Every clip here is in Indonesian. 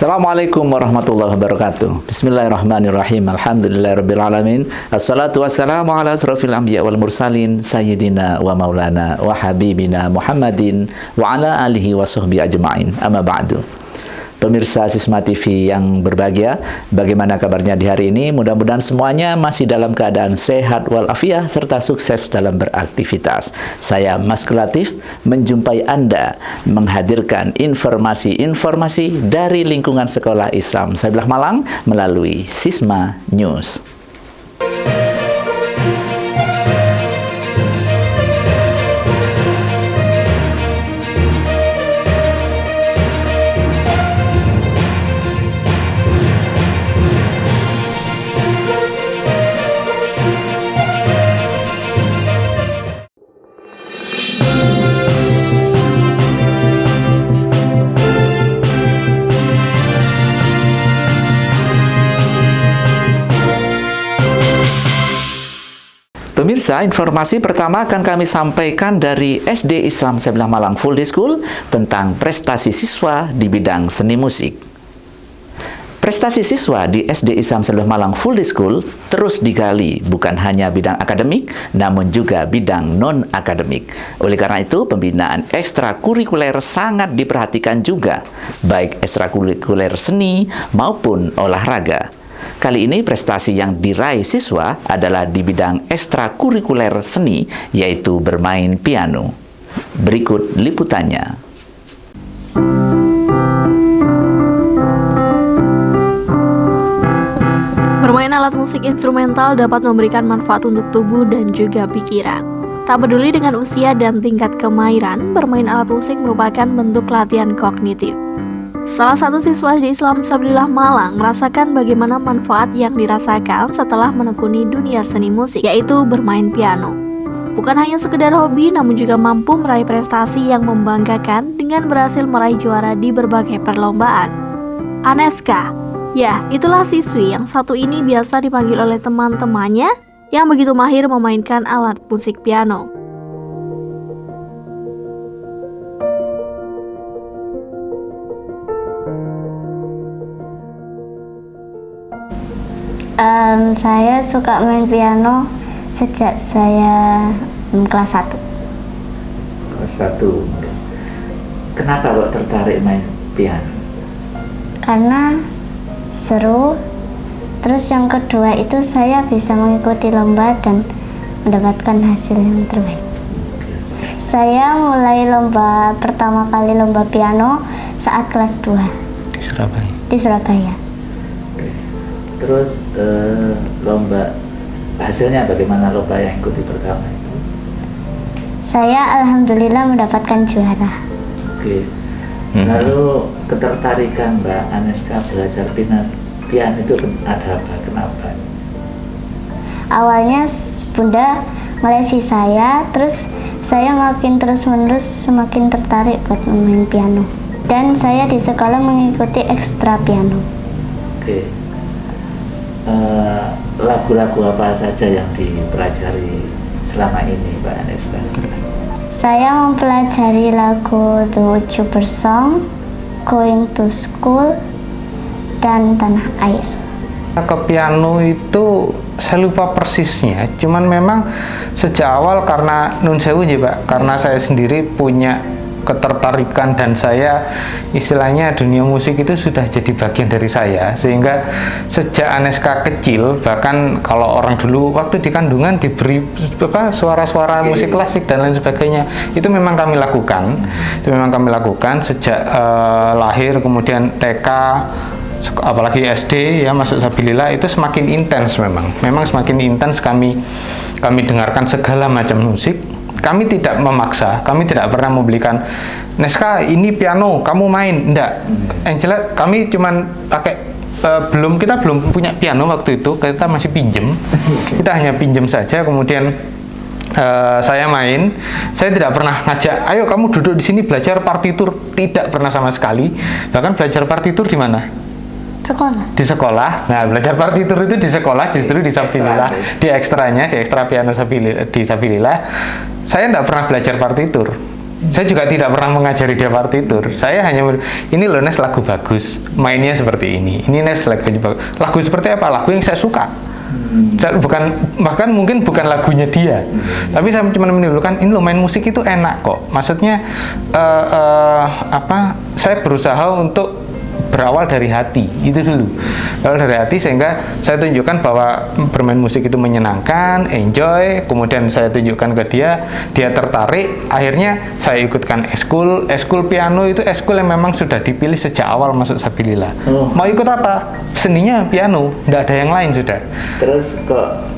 Assalamualaikum warahmatullahi wabarakatuh. Bismillahirrahmanirrahim. Alhamdulillahirrabbilalamin. Assalatu wassalamu ala asrafil anbiya wal mursalin Sayyidina wa maulana wa habibina Muhammadin wa ala alihi wa sahbihi ajma'in. Amma ba'du. Pemirsa Sisma TV yang berbahagia, bagaimana kabarnya di hari ini? Mudah-mudahan semuanya masih dalam keadaan sehat walafiat serta sukses dalam beraktivitas. Saya Mas Latif menjumpai Anda menghadirkan informasi-informasi dari lingkungan sekolah Islam Sabilah Malang melalui Sisma News. Pemirsa, informasi pertama akan kami sampaikan dari SD Islam Sabilah Malang Full Day School tentang prestasi siswa di bidang seni musik. Prestasi siswa di SD Islam Sabilah Malang Full Day School terus digali, bukan hanya bidang akademik, namun juga bidang non-akademik. Oleh karena itu, pembinaan ekstrakurikuler sangat diperhatikan juga, baik ekstrakurikuler seni maupun olahraga. Kali ini prestasi yang diraih siswa adalah di bidang ekstrakurikuler seni, yaitu bermain piano. Berikut liputannya. Bermain alat musik instrumental dapat memberikan manfaat untuk tubuh dan juga pikiran. Tak peduli dengan usia dan tingkat kemahiran, bermain alat musik merupakan bentuk latihan kognitif. Salah satu siswa di Islam Sabilah Malang merasakan bagaimana manfaat yang dirasakan setelah menekuni dunia seni musik, yaitu bermain piano. Bukan hanya sekedar hobi, namun juga mampu meraih prestasi yang membanggakan dengan berhasil meraih juara di berbagai perlombaan. Aneska, ya, itulah siswi yang satu ini biasa dipanggil oleh teman-temannya yang begitu mahir memainkan alat musik piano. Saya suka main piano sejak saya kelas 1. Kelas 1. Kenapa kok tertarik main piano? Karena seru. Terus yang kedua itu saya bisa mengikuti lomba dan mendapatkan hasil yang terbaik. Saya mulai pertama kali lomba piano saat kelas 2 di Surabaya. Terus lomba hasilnya bagaimana lomba yang ikuti pertama itu? Saya alhamdulillah mendapatkan juara. Oke. Lalu ketertarikan Mbak Aneska belajar piano itu ada apa? Kenapa? Awalnya Bunda ngelesi saya, terus saya makin terus-menerus semakin tertarik buat main piano. Dan saya di sekolah mengikuti ekstra piano. Oke. Lagu-lagu apa saja yang dipelajari selama ini Mbak Aneska? Saya mempelajari lagu The YouTuber Song, Going to School, dan Tanah Air. Ke piano itu saya lupa persisnya, cuman memang sejak awal karena nun sewu ya Pak, karena saya sendiri punya ketertarikan dan saya istilahnya dunia musik itu sudah jadi bagian dari saya, sehingga sejak Aneska kecil, bahkan kalau orang dulu waktu di kandungan diberi suara-suara musik klasik dan lain sebagainya, itu memang kami lakukan sejak lahir, kemudian TK, apalagi SD ya, masuk Sabilillah itu semakin intens, memang semakin intens kami dengarkan segala macam musik. Kami tidak memaksa, kami tidak pernah membelikan, Neska ini piano, kamu main, enggak. Yang jelas kami cuman pakai, kita belum punya piano waktu itu, kita masih pinjem, kita hanya pinjem saja, kemudian saya main. Saya tidak pernah ngajak, ayo kamu duduk di sini belajar partitur, tidak pernah sama sekali. Bahkan belajar partitur di mana? Sekolah. Di sekolah. Nah, belajar partitur itu di sekolah, justru di Sabilillah, di ekstra piano di Sabilillah. Saya tidak pernah belajar partitur. Saya juga tidak pernah mengajari dia partitur. Saya hanya ini loh Nes, lagu bagus, mainnya seperti ini. Ini Nes, lagu seperti apa? Lagu yang saya suka. Bukan, bahkan mungkin bukan lagunya dia, tapi saya cuma menimbulkan ini loh, main musik itu enak kok. Maksudnya saya berusaha untuk berawal dari hati, itu dulu. Berawal dari hati sehingga saya tunjukkan bahwa bermain musik itu menyenangkan, enjoy, kemudian saya tunjukkan ke dia, dia tertarik, akhirnya saya ikutkan eskul piano itu eskul yang memang sudah dipilih sejak awal masuk Sabilillah. Mau ikut apa? Seninya piano, tidak ada yang lain sudah. Terus kok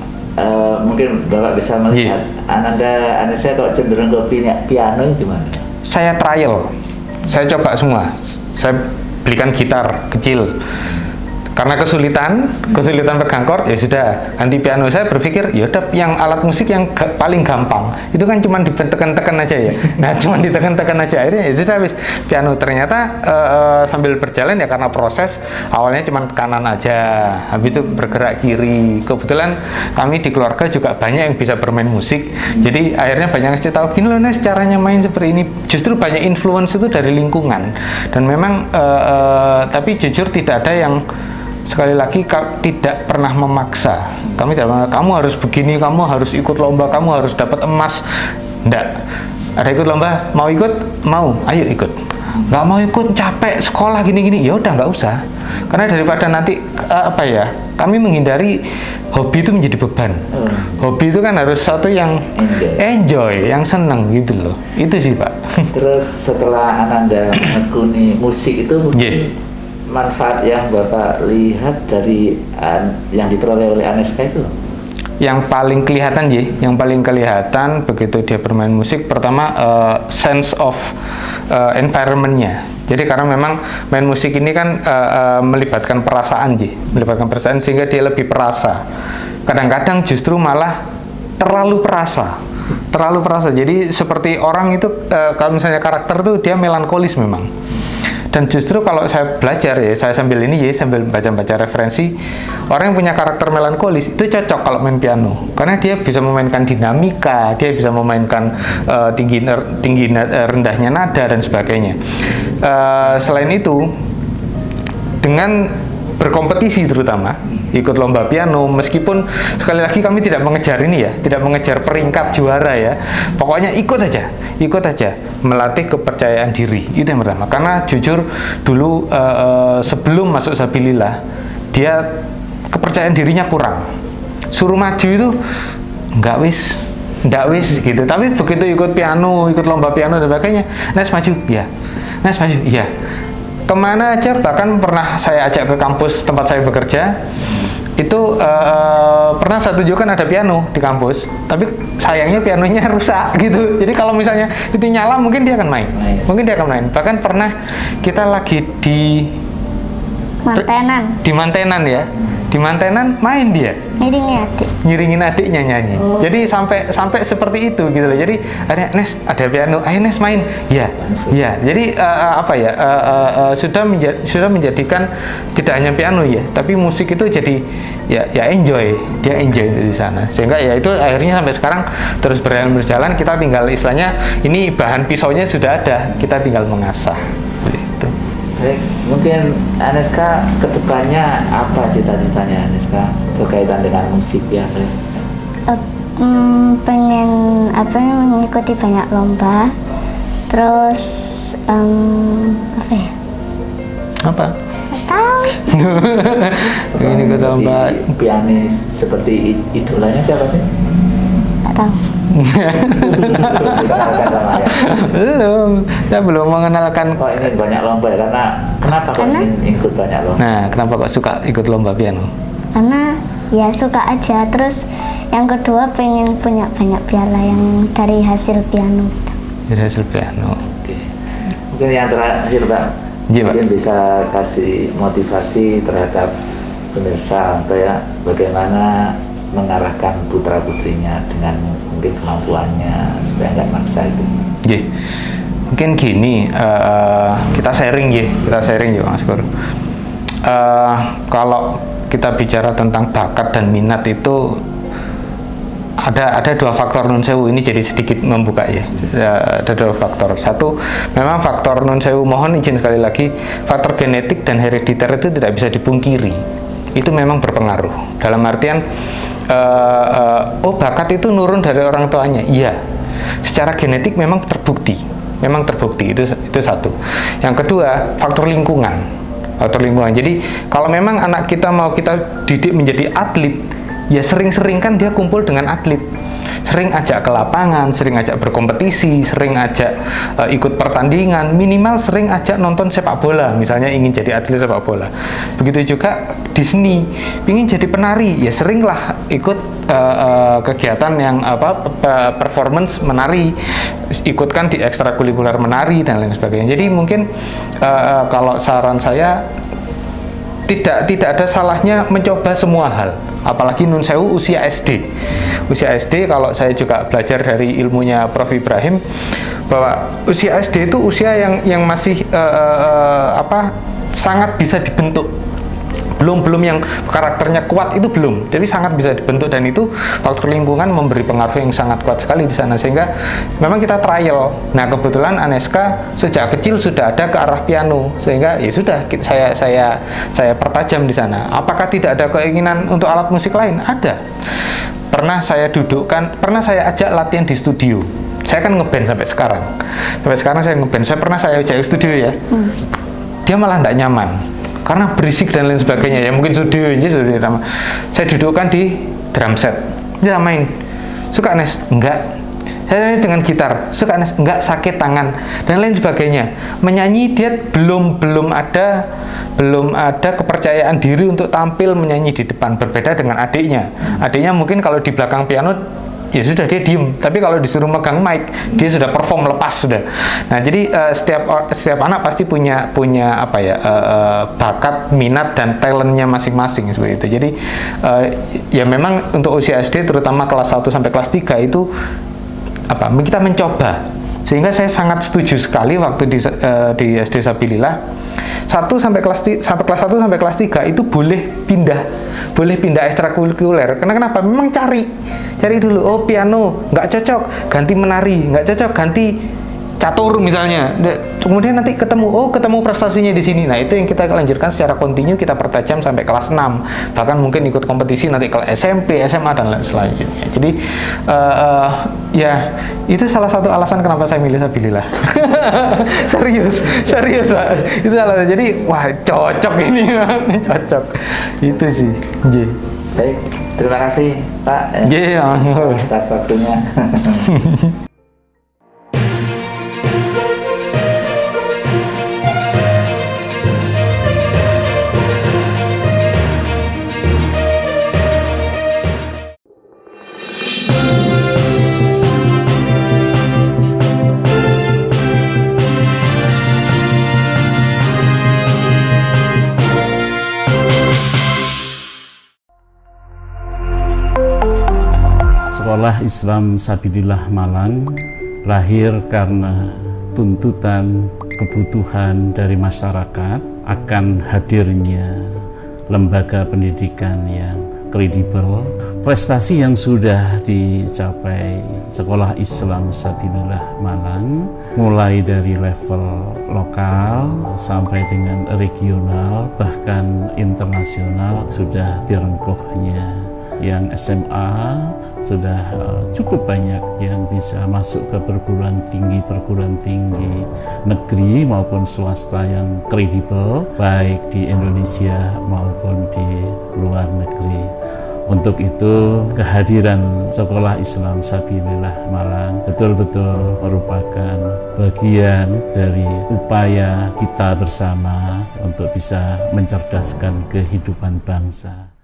mungkin Bapak bisa melihat Ananda saya kalau cenderung ke piano gimana? Saya trial, saya coba semua. Saya belikan gitar kecil. Karena kesulitan pegang chord, ya sudah ganti piano. Saya berpikir ya udah yang alat musik yang paling gampang itu kan cuma ditekan-tekan aja ya. Nah cuma ditekan-tekan aja, akhirnya ya sudah habis piano. Ternyata sambil berjalan ya, karena proses awalnya cuma kanan aja, habis itu bergerak kiri. Kebetulan kami di keluarga juga banyak yang bisa bermain musik, jadi akhirnya banyak yang cerita gini loh Nes, caranya main seperti ini. Justru banyak influence itu dari lingkungan, dan memang tapi jujur tidak ada yang, sekali lagi, tidak pernah memaksa. Kami tidak pernah, kamu harus begini, kamu harus ikut lomba, kamu harus dapat emas. Enggak. Ada ikut lomba, mau ikut? Mau, ayo ikut. Nggak mau ikut, capek sekolah gini-gini, ya udah nggak usah. Karena daripada nanti kami menghindari hobi itu menjadi beban. Hobi itu kan harus satu yang enjoy, yang seneng gitu loh. Itu sih Pak. Terus setelah Ananda menekuni musik itu mungkin manfaat yang Bapak lihat dari yang diperoleh oleh Aneska itu? Yang paling kelihatan begitu dia bermain musik, pertama sense of environment-nya. Jadi karena memang main musik ini kan melibatkan perasaan sehingga dia lebih perasa. Kadang-kadang justru malah terlalu perasa. Jadi seperti orang itu kalau misalnya karakter tuh dia melankolis memang. Dan justru kalau saya belajar ya, saya sambil baca-baca referensi, orang yang punya karakter melankolis itu cocok kalau main piano, karena dia bisa memainkan dinamika, dia bisa memainkan rendahnya nada dan sebagainya. Selain itu, dengan berkompetisi terutama ikut lomba piano, meskipun sekali lagi kami tidak mengejar ini ya, tidak mengejar peringkat juara ya, pokoknya ikut aja melatih kepercayaan diri, itu yang pertama. Karena jujur dulu sebelum masuk Sabilillah dia kepercayaan dirinya kurang, suruh maju itu nggak wis gitu. Tapi begitu ikut lomba piano dan sebagainya, Nes maju ya, kemana aja, bahkan pernah saya ajak ke kampus tempat saya bekerja, itu pernah saya tunjukkan ada piano di kampus, tapi sayangnya pianonya rusak gitu. Jadi kalau misalnya itu nyala mungkin dia akan main. Bahkan pernah kita lagi di Mantenan main dia ngiringin adiknya nyanyi. Jadi sampai seperti itu gitu loh. Jadi Nes ada piano, ayo Nes main. Ya. Jadi sudah menjadikan tidak hanya piano ya, tapi musik itu jadi ya enjoy. Dia enjoy di sana. Sehingga ya itu akhirnya sampai sekarang terus berjalan. Kita tinggal istilahnya ini bahan pisaunya sudah ada, kita tinggal mengasah. Gitu. Baik, mungkin Aneska kedepannya apa cita-citanya Aneska berkaitan dengan musik ya? Pengen mengikuti banyak lomba, terus Apa? Tahu. Ini ikut lomba pianis seperti idolanya siapa sih? Nggak tahu. Dikenalkan sama ya? Saya belum mengenalkan. Kok ingin banyak lomba ya? Kenapa kok ingin ikut banyak lomba? Nah, kenapa kok suka ikut lomba piano? Karena ya suka aja. Terus yang kedua pengen punya banyak piala yang dari hasil piano. Dari hasil piano. Oke. Mungkin yang terakhir Pak, mungkin bisa kasih motivasi terhadap pemirsa atau ya bagaimana mengarahkan putra-putrinya dengan mungkin kemampuannya supaya nggak maksa itu. Mungkin gini, kita sharing ya Mas Pur. Kalau kita bicara tentang bakat dan minat itu ada dua faktor nun sewu ini, jadi sedikit membuka ya. Ada dua faktor. Satu, memang faktor nun sewu, mohon izin sekali lagi, faktor genetik dan herediter itu tidak bisa dipungkiri. Itu memang berpengaruh. Dalam artian oh bakat itu nurun dari orang tuanya. Iya. Secara genetik memang terbukti. Itu satu. Yang kedua, faktor lingkungan. Jadi kalau memang anak kita mau kita didik menjadi atlet, ya sering-sering kan dia kumpul dengan atlet, sering ajak ke lapangan, sering ajak berkompetisi, sering ajak ikut pertandingan, minimal sering ajak nonton sepak bola, misalnya ingin jadi atlet sepak bola. Begitu juga di seni, ingin jadi penari, ya seringlah ikut kegiatan yang performance menari, ikutkan di ekstrakurikuler menari dan lain sebagainya. Jadi mungkin kalau saran saya, tidak ada salahnya mencoba semua hal, apalagi nun sewu usia SD. Kalau saya juga belajar dari ilmunya Prof. Ibrahim, bahwa usia SD itu usia yang masih sangat bisa dibentuk. Belum yang karakternya kuat, itu belum, jadi sangat bisa dibentuk, dan itu faktor lingkungan memberi pengaruh yang sangat kuat sekali di sana, sehingga memang kita trial. Nah, kebetulan Aneska sejak kecil sudah ada ke arah piano, sehingga ya sudah saya pertajam di sana. Apakah tidak ada keinginan untuk alat musik lain? Ada. Pernah saya ajak latihan di studio. Saya kan ngeband sampai sekarang saya ngeband. Saya ajak studio ya. Dia malah tidak nyaman karena berisik dan lain sebagainya, ya mungkin studio ini sudah lama. Saya dudukkan di drum set, dia main. Suka Nes? Enggak. Saya dengan gitar, suka Nes? Enggak, sakit tangan dan lain sebagainya. Menyanyi dia belum ada kepercayaan diri untuk tampil menyanyi di depan, berbeda dengan adiknya. Adiknya mungkin kalau di belakang piano ya sudah, dia diem, tapi kalau disuruh megang mic dia sudah perform lepas sudah. Nah, jadi setiap anak pasti punya bakat, minat dan talentnya masing-masing seperti itu. Jadi ya memang untuk usia SD terutama kelas 1 sampai kelas 3 itu kita mencoba, sehingga saya sangat setuju sekali waktu di SD Sabilillah 1 sampai kelas 1 sampai kelas 3 itu boleh pindah ekstrakurikuler. Kenapa? Memang cari dulu. Oh, piano nggak cocok, ganti menari, nggak cocok, ganti catur misalnya. Kemudian nanti ketemu prestasinya di sini. Nah, itu yang kita lanjutkan secara kontinu, kita pertajam sampai kelas 6. Bahkan mungkin ikut kompetisi nanti ke SMP, SMA dan lain selanjutnya. Jadi ya itu salah satu alasan kenapa saya milih Sabilillah. serius Pak. Itu alasan. Jadi wah, cocok ini. Cocok. Itu sih. Baik, terima kasih Pak atas waktunya. Sekolah Islam Sabilillah Malang lahir karena tuntutan kebutuhan dari masyarakat akan hadirnya lembaga pendidikan yang kredibel. Prestasi yang sudah dicapai Sekolah Islam Sabilillah Malang mulai dari level lokal sampai dengan regional bahkan internasional sudah direngkuhnya. Yang SMA sudah cukup banyak yang bisa masuk ke perguruan tinggi negeri maupun swasta yang kredibel baik di Indonesia maupun di luar negeri. Untuk itu kehadiran Sekolah Islam Sabilillah Malang betul-betul merupakan bagian dari upaya kita bersama untuk bisa mencerdaskan kehidupan bangsa.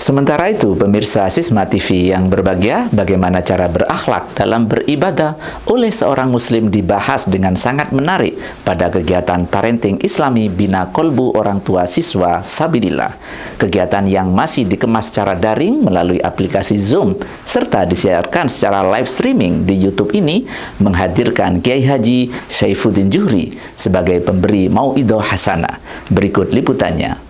Sementara itu, pemirsa Sisma TV yang berbahagia, bagaimana cara berakhlak dalam beribadah oleh seorang muslim dibahas dengan sangat menarik pada kegiatan parenting Islami Bina Kolbu Orang Tua Siswa Sabilillah. Kegiatan yang masih dikemas secara daring melalui aplikasi Zoom serta disiarkan secara live streaming di YouTube ini menghadirkan Kiai Haji Syaifuddin Juhri sebagai pemberi mauidhah hasanah. Berikut liputannya.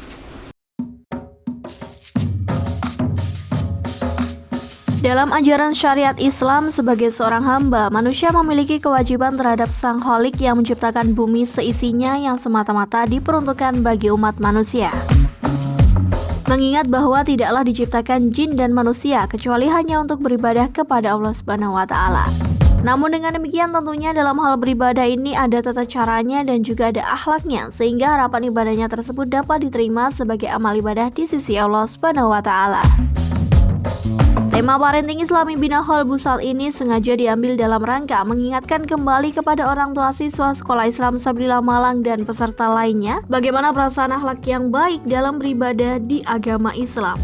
Dalam ajaran syariat Islam, sebagai seorang hamba, manusia memiliki kewajiban terhadap Sang Kholik yang menciptakan bumi seisinya yang semata-mata diperuntukkan bagi umat manusia. Mengingat bahwa tidaklah diciptakan jin dan manusia kecuali hanya untuk beribadah kepada Allah Subhanahu wa Ta'ala. Namun dengan demikian tentunya dalam hal beribadah ini ada tata caranya dan juga ada akhlaknya, sehingga harapan ibadahnya tersebut dapat diterima sebagai amal ibadah di sisi Allah Subhanahu wa Ta'ala. Tema parenting Islami Bina Kolbu saat ini sengaja diambil dalam rangka mengingatkan kembali kepada orang tua siswa Sekolah Islam Sabilillah Malang dan peserta lainnya bagaimana perasaan akhlak yang baik dalam beribadah di agama Islam.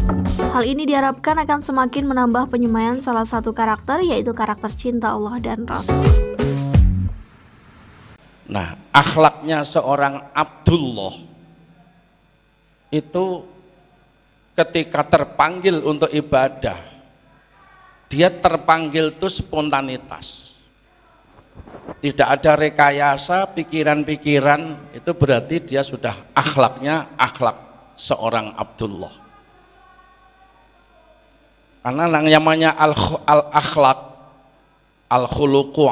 Hal ini diharapkan akan semakin menambah penyemaian salah satu karakter, yaitu karakter cinta Allah dan Rasul. Nah, akhlaknya seorang Abdullah itu ketika terpanggil untuk ibadah, dia terpanggil itu spontanitas, tidak ada rekayasa pikiran-pikiran. Itu berarti dia sudah akhlaknya akhlak seorang Abdullah. Karena namanya al-akhlak al-khuluqu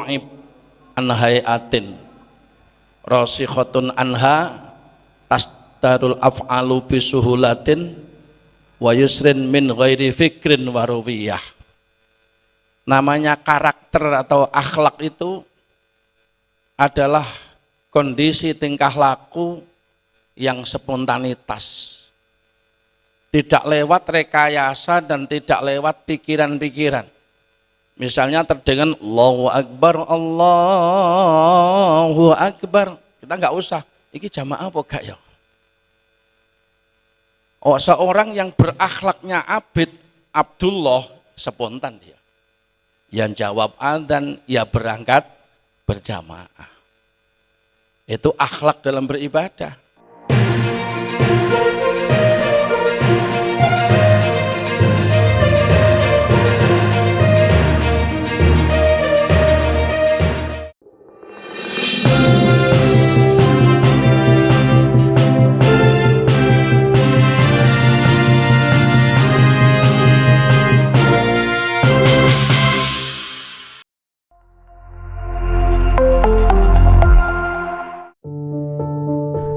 an hayatin rasikhatun anha tasdarul af'alu bisuhulatin wa yusrin min ghairi fikrin wa ruwiyah. Namanya karakter atau akhlak itu adalah kondisi tingkah laku yang spontanitas, tidak lewat rekayasa dan tidak lewat pikiran-pikiran. Misalnya terdengar Allahu Akbar, Allahu Akbar, kita nggak usah, ini jamaah apa gak ya? Oh, seorang yang berakhlaknya abid, Abdullah, spontan dia. Yang jawab adzan, ya berangkat berjamaah. Itu akhlak dalam beribadah.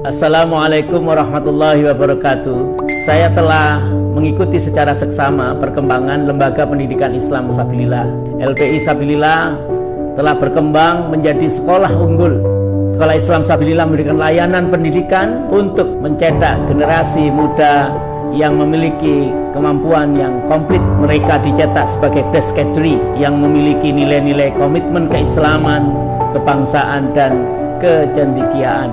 Assalamualaikum warahmatullahi wabarakatuh. Saya telah mengikuti secara seksama perkembangan Lembaga Pendidikan Islam Sabilillah. LPI Sabilillah telah berkembang menjadi sekolah unggul. Sekolah Islam Sabilillah memberikan layanan pendidikan untuk mencetak generasi muda yang memiliki kemampuan yang komplit. Mereka dicetak sebagai best cadre yang memiliki nilai-nilai komitmen keislaman, kebangsaan, dan kecendekiaan.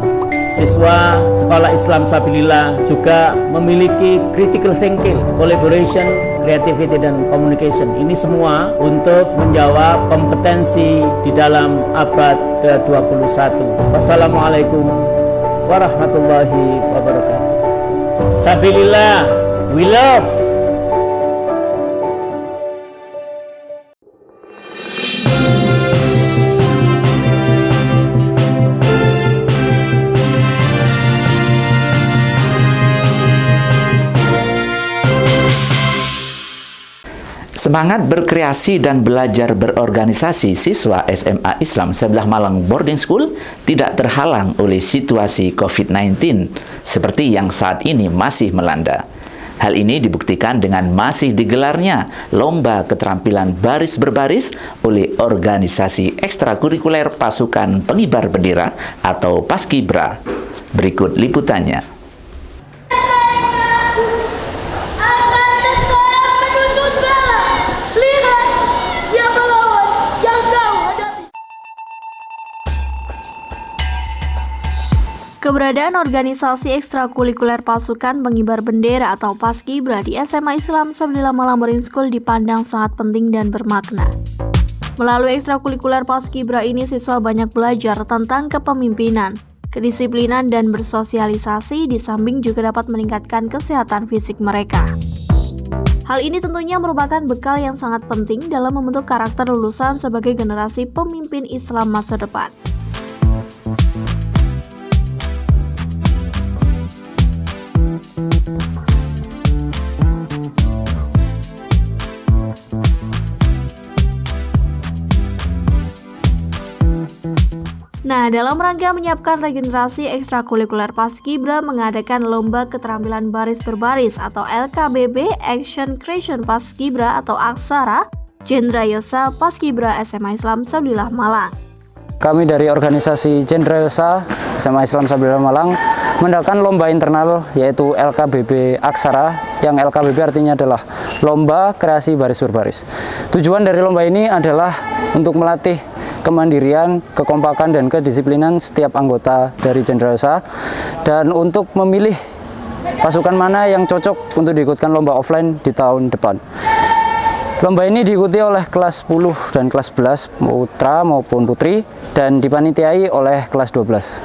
Siswa Sekolah Islam Sabilillah juga memiliki critical thinking, collaboration, creativity, dan communication. Ini semua untuk menjawab kompetensi di dalam abad ke-21. Wassalamualaikum warahmatullahi wabarakatuh. Sabilillah, we love. Semangat berkreasi dan belajar berorganisasi siswa SMA Islam Sabilillah Malang Boarding School tidak terhalang oleh situasi COVID-19 seperti yang saat ini masih melanda. Hal ini dibuktikan dengan masih digelarnya lomba keterampilan baris berbaris oleh organisasi ekstrakurikuler pasukan pengibar bendera atau Paskibra. Berikut liputannya. Keberadaan organisasi ekstrakurikuler pasukan pengibar bendera atau Paskibra di SMA Islam Sabilillah Malang Boarding School dipandang sangat penting dan bermakna. Melalui ekstrakurikuler Paskibra ini, siswa banyak belajar tentang kepemimpinan, kedisiplinan, dan bersosialisasi, di samping juga dapat meningkatkan kesehatan fisik mereka. Hal ini tentunya merupakan bekal yang sangat penting dalam membentuk karakter lulusan sebagai generasi pemimpin Islam masa depan. Nah, dalam rangka menyiapkan regenerasi ekstrakurikuler Paskibra mengadakan Lomba Keterampilan Baris Berbaris atau LKBB Action Creation Paskibra atau Aksara Jendrayosa Paskibra SMA Islam Sabilillah Malang. Kami dari organisasi Jendrayosa SMA Islam Sabilillah Malang mengadakan lomba internal yaitu LKBB Aksara, yang LKBB artinya adalah Lomba Kreasi Baris Berbaris. Tujuan dari lomba ini adalah untuk melatih kemandirian, kekompakan, dan kedisiplinan setiap anggota dari Jendrayosa, dan untuk memilih pasukan mana yang cocok untuk diikutkan lomba offline di tahun depan. Lomba ini diikuti oleh kelas 10 dan kelas 11, putra maupun putri, dan dipanitiai oleh kelas 12.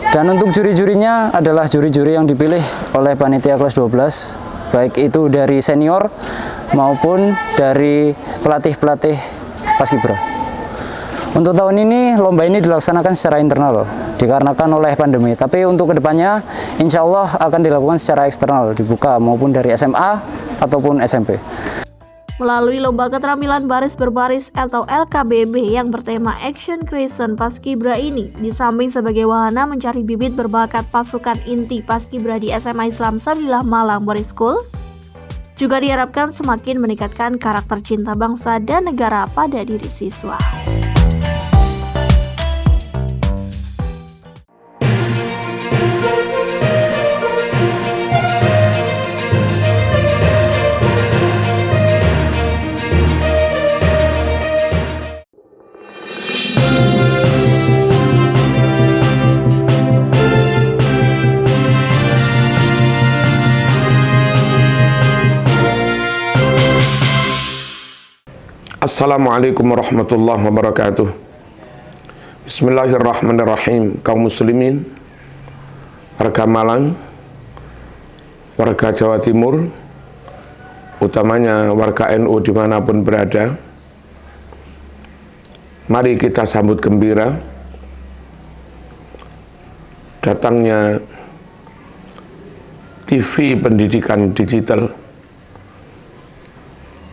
Dan untuk juri-jurinya adalah juri-juri yang dipilih oleh panitia kelas 12, baik itu dari senior maupun dari pelatih-pelatih Paskibra. Untuk tahun ini, lomba ini dilaksanakan secara internal, dikarenakan oleh pandemi. Tapi untuk kedepannya, insya Allah akan dilakukan secara eksternal, dibuka maupun dari SMA ataupun SMP. Melalui Lomba Keterampilan Baris Berbaris atau LKBB yang bertema Action Creation Paskibra ini, di samping sebagai wahana mencari bibit berbakat pasukan inti Paskibra di SMA Islam Sabilillah Malang Boarding School, juga diharapkan semakin meningkatkan karakter cinta bangsa dan negara pada diri siswa. Assalamualaikum warahmatullahi wabarakatuh. Bismillahirrahmanirrahim. Kaum muslimin, warga Malang, warga Jawa Timur, utamanya warga NU dimanapun berada, mari kita sambut gembira datangnya TV pendidikan digital,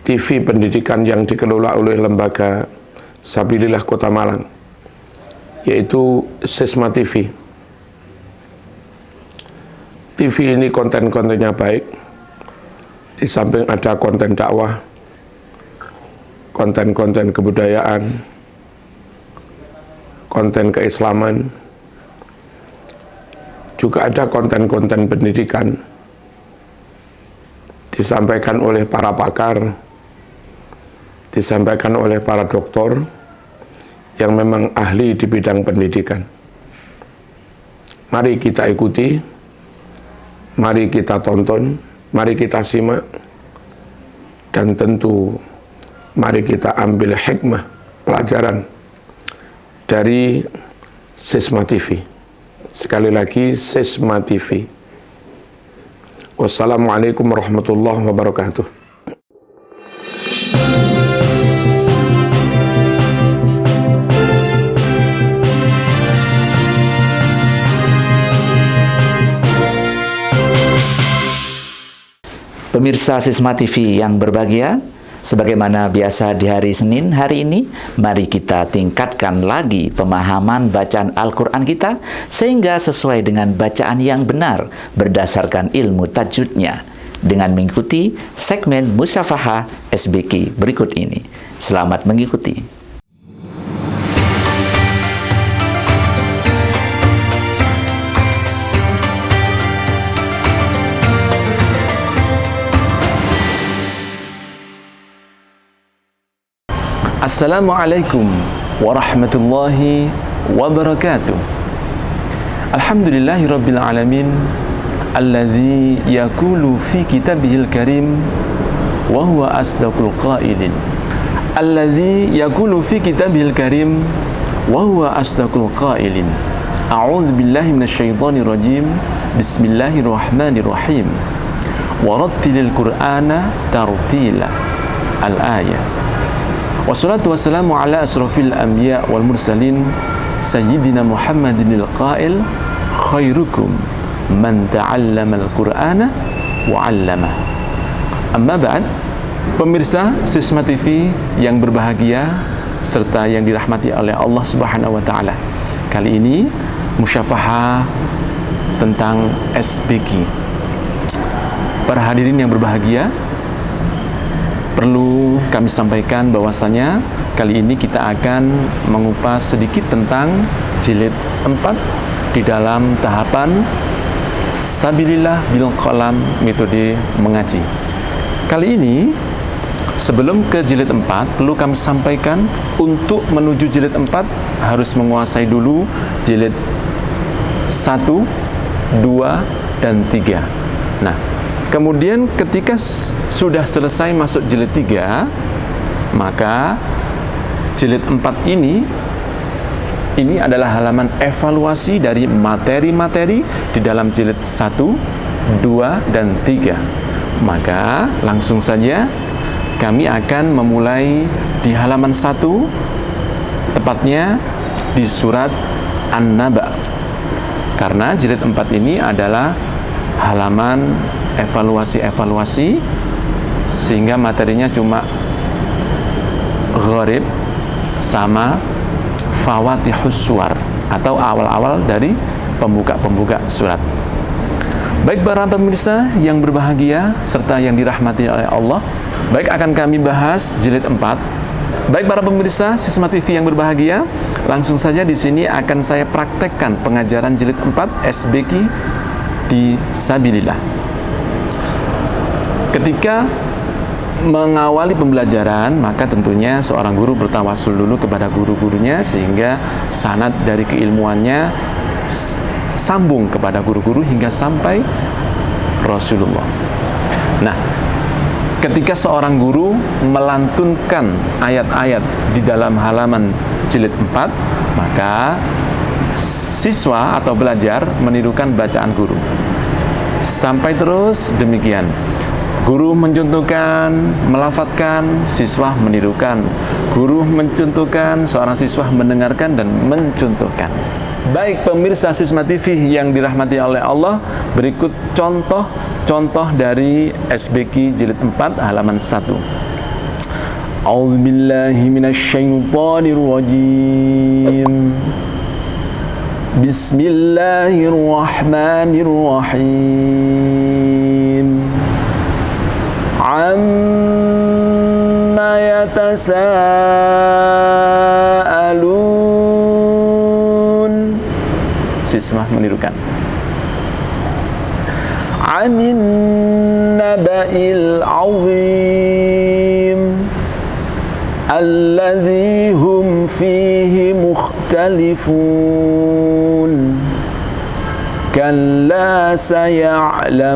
TV pendidikan yang dikelola oleh Lembaga Sabilillah Kota Malang, yaitu Sisma TV. TV ini konten-kontennya baik, di samping ada konten dakwah, konten-konten kebudayaan, konten keislaman, juga ada konten-konten pendidikan, disampaikan oleh para pakar, disampaikan oleh para doktor yang memang ahli di bidang pendidikan. Mari kita ikuti, mari kita tonton, mari kita simak, dan tentu mari kita ambil hikmah, pelajaran dari Sisma TV. Sekali lagi, Sisma TV. Wassalamualaikum warahmatullahi wabarakatuh. Pemirsa Sisma TV yang berbahagia, sebagaimana biasa di hari Senin hari ini, mari kita tingkatkan lagi pemahaman bacaan Al-Quran kita sehingga sesuai dengan bacaan yang benar berdasarkan ilmu tajwidnya dengan mengikuti segmen Musyafahah SBK berikut ini. Selamat mengikuti. Assalamualaikum warahmatullahi wabarakatuh. Alhamdulillahirabbil alamin alladzi yaqulu fi kitabihil karim wa huwa asdaqul qailin. Alladzi yaqulu fi kitabihil karim wa huwa asdaqul qailin. A'udzu billahi minasyaitonir rajim. Bismillahirrahmanirrahim. Warattilil Qur'ana tartila. Al-ayah. Wassalatu wassalamu ala asrafil anbiya wal mursalin sayyidina Muhammadinil qail khairukum man ta'allamal Qur'ana wa 'allama. Amma ba'd. Pemirsa Sisma TV yang berbahagia serta yang dirahmati oleh Allah Subhanahu wa taala. Kali ini musyafahah tentang SBQ. Para hadirin yang berbahagia, perlu kami sampaikan bahwasanya kali ini kita akan mengupas sedikit tentang jilid 4 di dalam tahapan Sabilillah bil Qalam, metode mengaji. Kali ini sebelum ke jilid 4 perlu kami sampaikan, untuk menuju jilid 4 harus menguasai dulu jilid 1, 2, dan 3. Nah, kemudian ketika sudah selesai masuk jilid 3, maka jilid 4 ini adalah halaman evaluasi dari materi-materi di dalam jilid 1, 2, dan 3. Maka langsung saja kami akan memulai di halaman 1, tepatnya di surat An-Naba. Karena jilid 4 ini adalah halaman evaluasi-evaluasi, sehingga materinya cuma gharib sama fawatihus suwar, atau awal-awal dari pembuka-pembuka surat. Baik para pemirsa yang berbahagia serta yang dirahmati oleh Allah, baik akan kami bahas jilid 4. Baik para pemirsa Sisma TV yang berbahagia, langsung saja di sini akan saya praktekkan pengajaran jilid 4 SBQ di Sabilillah. Ketika mengawali pembelajaran, maka tentunya seorang guru bertawasul dulu kepada guru-gurunya, sehingga sanad dari keilmuannya sambung kepada guru-guru hingga sampai Rasulullah. Nah, ketika seorang guru melantunkan ayat-ayat di dalam halaman jilid 4, maka siswa atau belajar menirukan bacaan guru. Sampai terus demikian. Guru mencontohkan, melafadzkan, siswa menirukan. Guru mencontohkan, seorang siswa mendengarkan dan mencontohkan. Baik pemirsa Sisma TV yang dirahmati oleh Allah, berikut contoh dari SBQ jilid 4 halaman 1. A'udzubillahi minasyaitonirrajim. Bismillahirrahmanirrahim. Amma yatasaalun. Siswa menirukan. Anin naba'il azim alladzi hum fihi mukhtalifun kalla saya'lamun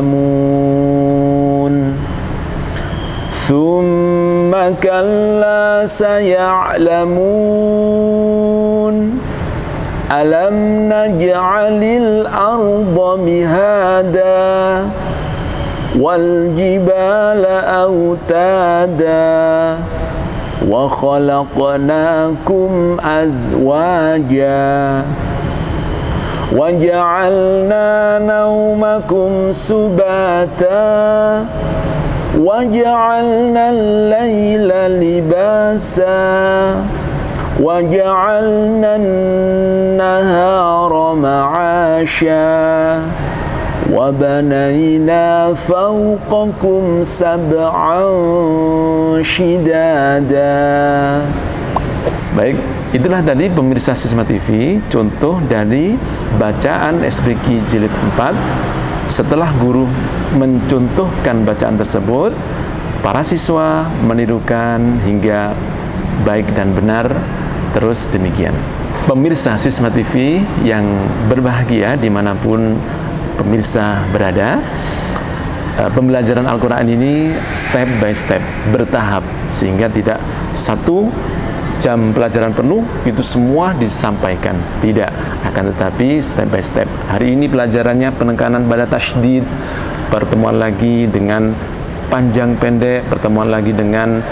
thumma kalla saya'lamun alam naj'alil arda mihada wal jibala autada wa khalaqnakum azwaja wa ja'alna naumakum subata wa ja'alna al-laila libasa wa ja'alna an-nahara ma'asha wa banayna fawqakum sab'an shidada. Baik, itulah tadi pemirsa Sisma TV contoh dari bacaan SBQ jilid 4. Setelah guru mencontohkan bacaan tersebut, para siswa menirukan hingga baik dan benar, terus demikian. pemirsa Sisma TV yang berbahagia dimanapun pemirsa berada, pembelajaran Al-Quran ini step by step, bertahap, sehingga tidak satu jam pelajaran penuh itu semua disampaikan, tidak, akan tetapi step by step. Hari ini pelajarannya penekanan pada tasydid, pertemuan lagi dengan panjang pendek, pertemuan lagi dengan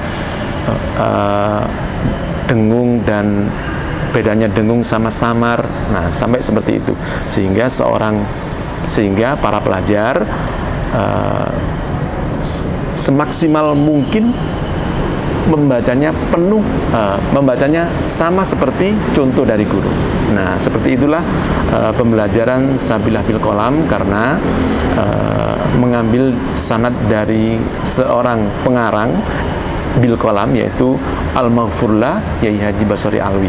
dengung dan bedanya dengung sama samar. Nah, sampai seperti itu, sehingga para pelajar semaksimal mungkin membacanya penuh, membacanya sama seperti contoh dari guru. Nah, seperti itulah pembelajaran Sabilah bil Qalam, karena mengambil sanad dari seorang pengarang bil Qalam, yaitu Al-Maghfurlah Kiai Haji Basori Alwi.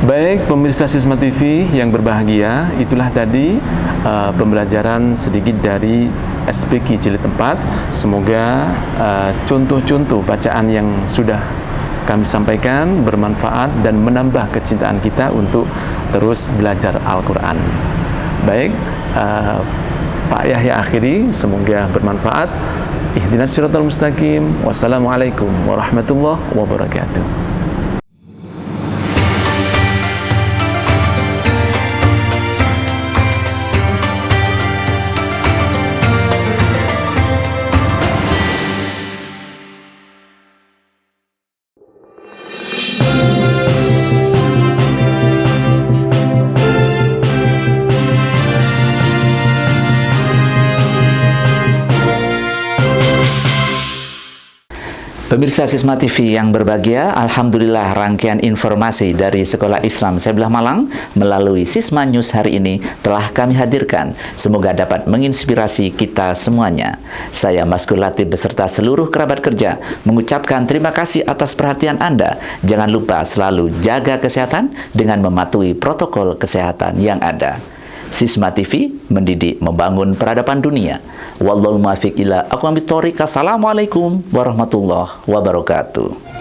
Baik pemirsa Sisma TV yang berbahagia, itulah tadi pembelajaran sedikit dari SPQ Jilid 4. Semoga contoh-contoh bacaan yang sudah kami sampaikan bermanfaat dan menambah kecintaan kita untuk terus belajar Al-Quran. Baik, Pak Yahya akhiri, semoga bermanfaat. Ihdinas siratal mustaqim. Wassalamualaikum warahmatullahi wabarakatuh. Pemirsa Sisma TV yang berbahagia, alhamdulillah rangkaian informasi dari Sekolah Islam Sebelah Malang melalui Sisma News hari ini telah kami hadirkan. Semoga dapat menginspirasi kita semuanya. Saya Maskur Latif beserta seluruh kerabat kerja mengucapkan terima kasih atas perhatian Anda. Jangan lupa selalu jaga kesehatan dengan mematuhi protokol kesehatan yang ada. Sisma TV mendidik membangun peradaban dunia. Wallahul muwaffiq ila aqwamit thoriq. Assalamualaikum warahmatullahi wabarakatuh.